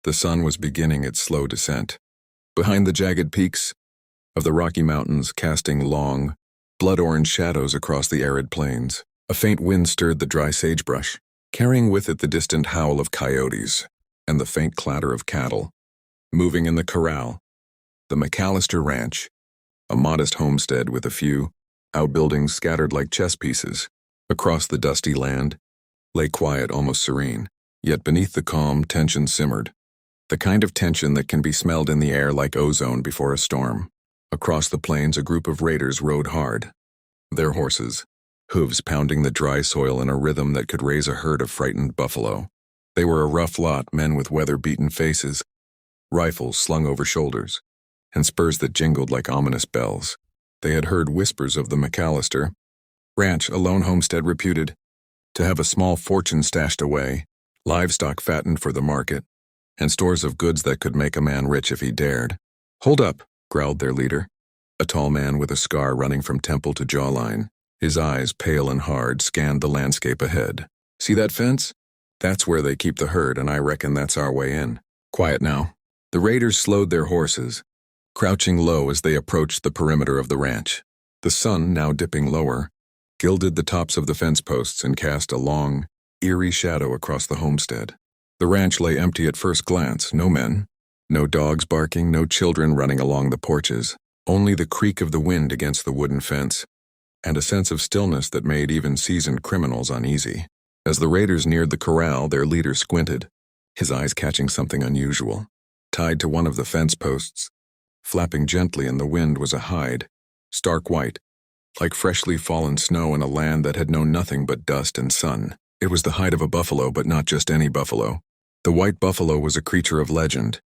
The sun was beginning its slow descent. Behind the jagged peaks of the Rocky Mountains, casting long, blood-orange shadows across the arid plains, a faint wind stirred the dry sagebrush, carrying with it the distant howl of coyotes and the faint clatter of cattle. Moving in the corral, the McAllister Ranch, a modest homestead with a few outbuildings scattered like chess pieces across the dusty land, lay quiet, almost serene. Yet beneath the calm, tension simmered, the kind of tension that can be smelled in the air like ozone before a storm. Across the plains, a group of raiders rode hard, their horses, hooves pounding the dry soil in a rhythm that could raise a herd of frightened buffalo. They were a rough lot, men with weather-beaten faces, rifles slung over shoulders, and spurs that jingled like ominous bells. They had heard whispers of the McAllister Ranch, a lone homestead reputed to have a small fortune stashed away, livestock fattened for the market, and stores of goods that could make a man rich if he dared. "Hold up," growled their leader, a tall man with a scar running from temple to jawline. His eyes, pale and hard, scanned the landscape ahead. "See that fence? That's where they keep the herd, and I reckon that's our way in. Quiet now." The raiders slowed their horses, crouching low as they approached the perimeter of the ranch. The sun, now dipping lower, gilded the tops of the fence posts and cast a long, eerie shadow across the homestead. The ranch lay empty at first glance. No men, no dogs barking, no children running along the porches, only the creak of the wind against the wooden fence, and a sense of stillness that made even seasoned criminals uneasy. As the raiders neared the corral, their leader squinted, his eyes catching something unusual. Tied to one of the fence posts, flapping gently in the wind, was a hide, stark white, like freshly fallen snow in a land that had known nothing but dust and sun. It was the hide of a buffalo, but not just any buffalo. The white buffalo was a creature of legend,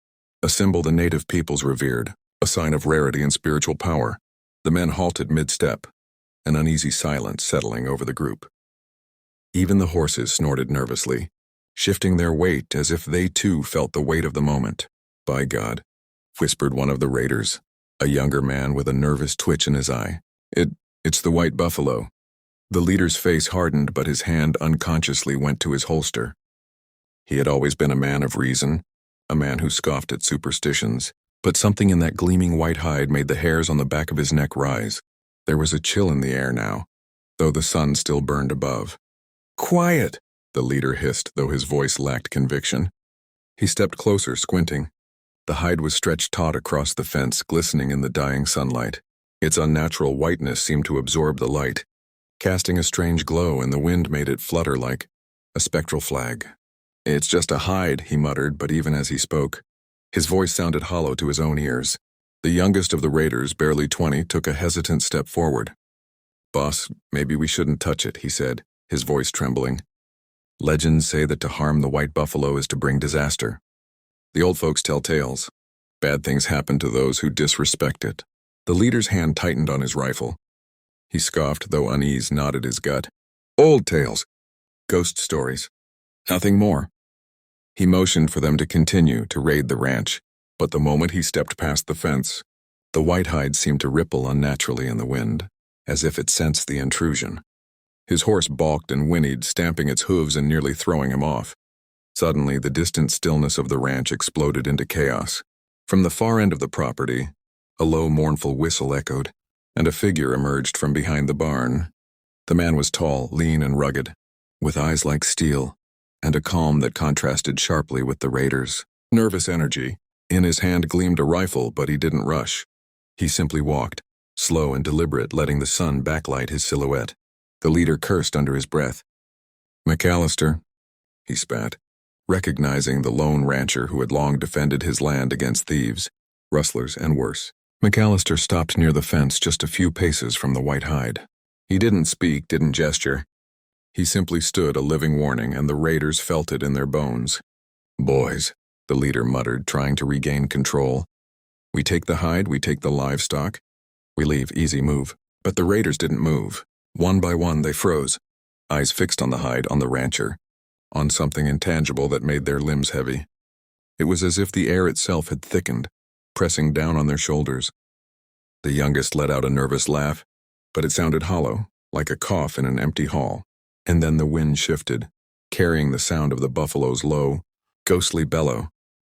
a symbol the native peoples revered, a sign of rarity and spiritual power. The men halted mid-step, an uneasy silence settling over the group. Even the horses snorted nervously, shifting their weight as if they too felt the weight of the moment. "By God," whispered one of the raiders, a younger man with a nervous twitch in his eye. It's the white buffalo." The leader's face hardened, but his hand unconsciously went to his holster. He had always been a man of reason, a man who scoffed at superstitions, but something in that gleaming white hide made the hairs on the back of his neck rise. There was a chill in the air now, though the sun still burned above. "Quiet," the leader hissed, though his voice lacked conviction. He stepped closer, squinting. The hide was stretched taut across the fence, glistening in the dying sunlight. Its unnatural whiteness seemed to absorb the light, casting a strange glow, and the wind made it flutter like a spectral flag. "It's just a hide," he muttered, but even as he spoke, his voice sounded hollow to his own ears. The youngest of the raiders, barely 20, took a hesitant step forward. "Boss, maybe we shouldn't touch it," he said, his voice trembling. "Legends say that to harm the white buffalo is to bring disaster. The old folks tell tales. Bad things happen to those who disrespect it." The leader's hand tightened on his rifle. He scoffed, though unease knotted his gut. "Old tales. Ghost stories. Nothing more." He motioned for them to continue to raid the ranch, but the moment he stepped past the fence, the white hide seemed to ripple unnaturally in the wind, as if it sensed the intrusion. His horse balked and whinnied, stamping its hooves and nearly throwing him off. Suddenly, the distant stillness of the ranch exploded into chaos. From the far end of the property, a low, mournful whistle echoed, and a figure emerged from behind the barn. The man was tall, lean, and rugged, with eyes like steel, and a calm that contrasted sharply with the raiders' nervous energy. In his hand gleamed a rifle, but he didn't rush. He simply walked, slow and deliberate, letting the sun backlight his silhouette. The leader cursed under his breath. "McAllister," he spat, recognizing the lone rancher who had long defended his land against thieves, rustlers, and worse. McAllister stopped near the fence, just a few paces from the white hide. He didn't speak, didn't gesture. He simply stood, a living warning, and the raiders felt it in their bones. "Boys," the leader muttered, trying to regain control. "We take the hide, we take the livestock. We leave, easy move." But the raiders didn't move. One by one, they froze, eyes fixed on the hide, on the rancher, on something intangible that made their limbs heavy. It was as if the air itself had thickened, pressing down on their shoulders. The youngest let out a nervous laugh, but it sounded hollow, like a cough in an empty hall. And then the wind shifted, carrying the sound of the buffalo's low, ghostly bellow.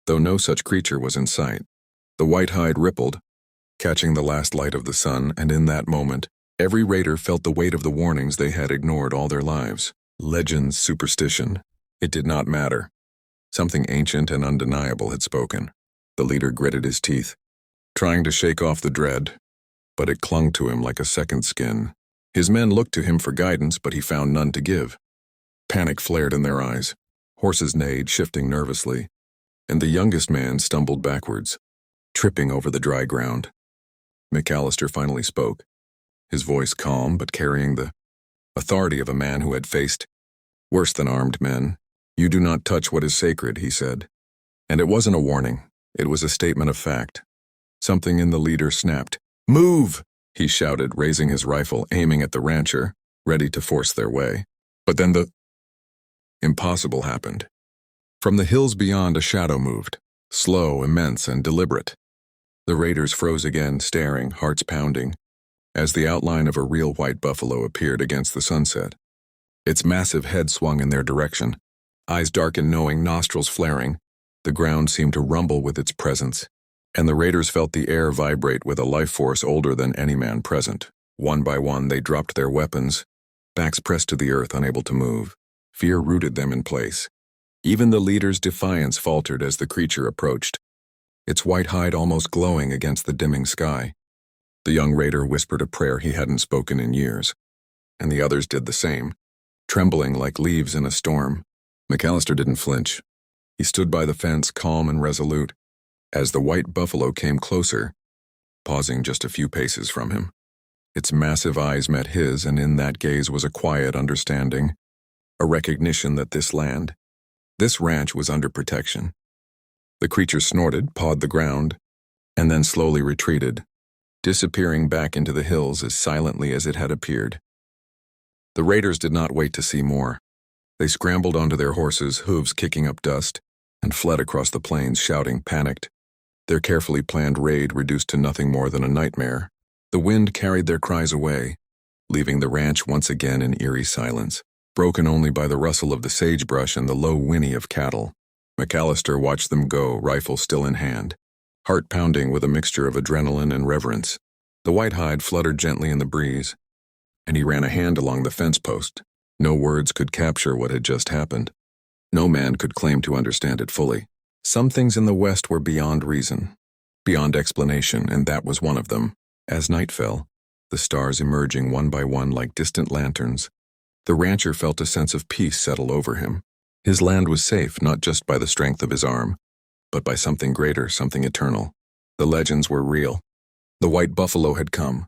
though no such creature was in sight. The white hide rippled, catching the last light of the sun, and in that moment, every raider felt the weight of the warnings they had ignored all their lives. Legends, superstition. It did not matter. Something ancient and undeniable had spoken. The leader gritted his teeth, trying to shake off the dread, but it clung to him like a second skin. His men looked to him for guidance, but he found none to give. Panic flared in their eyes. Horses neighed, shifting nervously, and the youngest man stumbled backwards, tripping over the dry ground. McAllister finally spoke, his voice calm but carrying the authority of a man who had faced worse than armed men. "You do not touch what is sacred," he said. And it wasn't a warning. It was a statement of fact. Something in the leader snapped. "Move!" he shouted, raising his rifle, aiming at the rancher, ready to force their way. But then the impossible happened. From the hills beyond, a shadow moved, slow, immense, and deliberate. The raiders froze again, staring, hearts pounding, as the outline of a real white buffalo appeared against the sunset. Its massive head swung in their direction, eyes dark and knowing, nostrils flaring. The ground seemed to rumble with its presence, and the raiders felt the air vibrate with a life force older than any man present. One by one, they dropped their weapons, backs pressed to the earth, unable to move. Fear rooted them in place. Even the leader's defiance faltered as the creature approached, its white hide almost glowing against the dimming sky. The young raider whispered a prayer he hadn't spoken in years, and the others did the same, trembling like leaves in a storm. McAllister didn't flinch. He stood by the fence, calm and resolute, as the white buffalo came closer, pausing just a few paces from him. Its massive eyes met his, and in that gaze was a quiet understanding, a recognition that this land, this ranch, was under protection. The creature snorted, pawed the ground, and then slowly retreated, disappearing back into the hills as silently as it had appeared. The raiders did not wait to see more. They scrambled onto their horses, hooves kicking up dust, and fled across the plains, shouting, panicked, their carefully planned raid reduced to nothing more than a nightmare. The wind carried their cries away, leaving the ranch once again in eerie silence, broken only by the rustle of the sagebrush and the low whinny of cattle. McAllister watched them go, rifle still in hand, heart pounding with a mixture of adrenaline and reverence. The white hide fluttered gently in the breeze, and he ran a hand along the fence post. No words could capture what had just happened. No man could claim to understand it fully. Some things in the West were beyond reason, beyond explanation, and that was one of them. As night fell, the stars emerging one by one like distant lanterns, the rancher felt a sense of peace settle over him. His land was safe not just by the strength of his arm, but by something greater, something eternal. The legends were real. The white buffalo had come,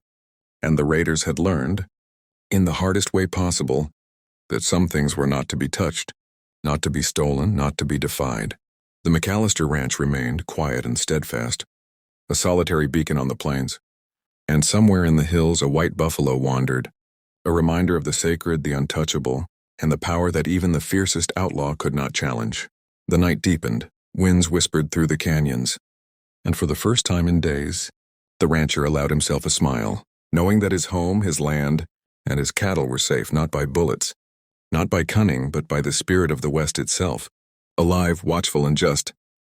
and the raiders had learned, in the hardest way possible, that some things were not to be touched, not to be stolen, not to be defied. The McAllister ranch remained quiet and steadfast, a solitary beacon on the plains. And somewhere in the hills a white buffalo wandered, a reminder of the sacred, the untouchable, and the power that even the fiercest outlaw could not challenge. The night deepened, winds whispered through the canyons, and for the first time in days, the rancher allowed himself a smile, knowing that his home, his land, and his cattle were safe not by bullets, not by cunning, but by the spirit of the West itself, alive, watchful, and just